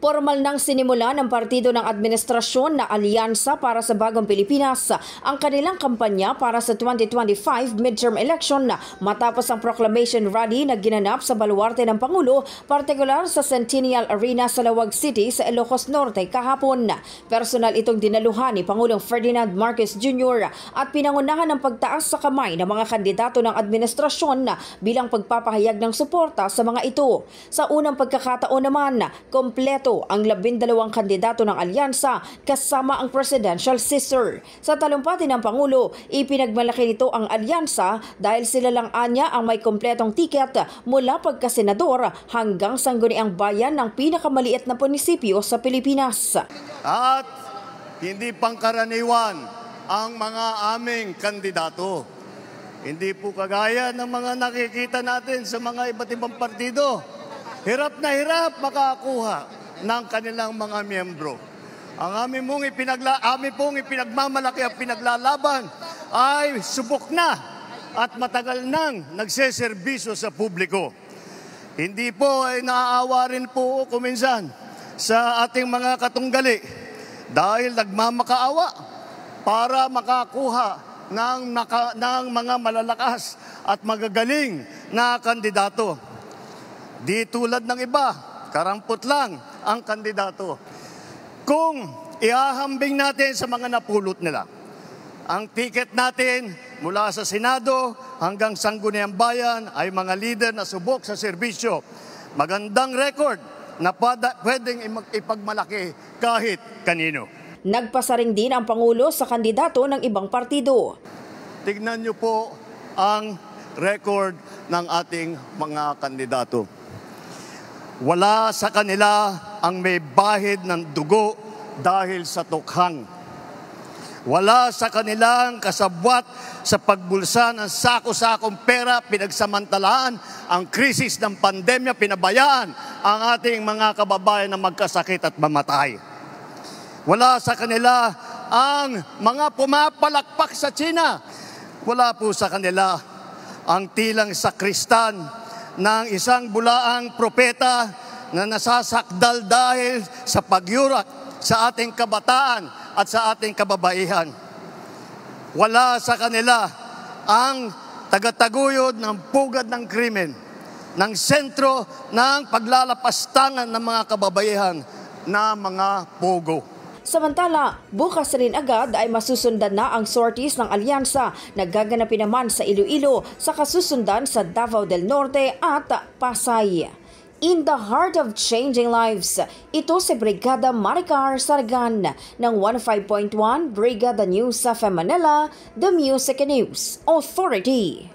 Formal nang sinimula ng partido ng administrasyon na Alyansa para sa Bagong Pilipinas ang kanilang kampanya para sa 2025 midterm election matapos ang proclamation rally na ginanap sa baluarte ng Pangulo, partikular sa Centennial Arena sa Lawag City sa Ilocos Norte kahapon. Personal itong dinaluhan ni Pangulong Ferdinand Marcos Jr. at pinangunahan ng pagtaas sa kamay ng mga kandidato ng administrasyon bilang pagpapahayag ng suporta sa mga ito. Sa unang pagkakataon naman, kompleto ang 12 kandidato ng alyansa kasama ang presidential sister. Sa talumpati ng Pangulo, ipinagmalaki nito ang alyansa dahil sila lang anya ang may kompletong tiket mula pagkasenador hanggang sangguniang bayan ng pinakamaliit na munisipyo sa Pilipinas. At hindi pangkaraniwan ang mga aming kandidato. Hindi po kagaya ng mga nakikita natin sa mga iba't ibang partido. Hirap na hirap makakuha ng kanilang mga miyembro. Ang aming pong ipinagmamalaki at pinaglalaban ay subok na at matagal nang nagseserbisyo sa publiko. Hindi po ay naaawa rin po kuminsan sa ating mga katunggali dahil nagmamakaawa para makakuha ng mga malalakas at magagaling na kandidato. Di tulad ng iba, karampot lang ang kandidato. Kung ihahambing natin sa mga napulot nila, ang ticket natin mula sa Senado hanggang Sangguniang Bayan ay mga leader na subok sa serbisyo. Magandang record na pwedeng ipagmalaki kahit kanino. Nagpasaring din ang Pangulo sa kandidato ng ibang partido. Tignan niyo po ang record ng ating mga kandidato. Wala sa kanila ang may bahid ng dugo dahil sa tukhang. Wala sa kanilang kasabwat sa pagbulsa ng sako-sakong pera, pinagsamantalaan ang krisis ng pandemya, pinabayaan ang ating mga kababayan na magkasakit at mamatay. Wala sa kanila ang mga pumapalakpak sa China. Wala po sa kanila ang tilang sakristan ng isang bulaang propeta na nasasakdal dahil sa pagyurak sa ating kabataan at sa ating kababaihan. Wala sa kanila ang tagataguyod ng pugad ng krimen, ng sentro ng paglalapastangan ng mga kababaihan na mga pogo. Samantala, bukas rin agad ay masusundan na ang sorties ng alyansa na gaganapin naman sa Iloilo sa kasusundan sa Davao del Norte at Pasay. In the heart of changing lives, ito si Brigada Maricar Sargan ng 15.1 Brigada News sa Manila, The Music News Authority.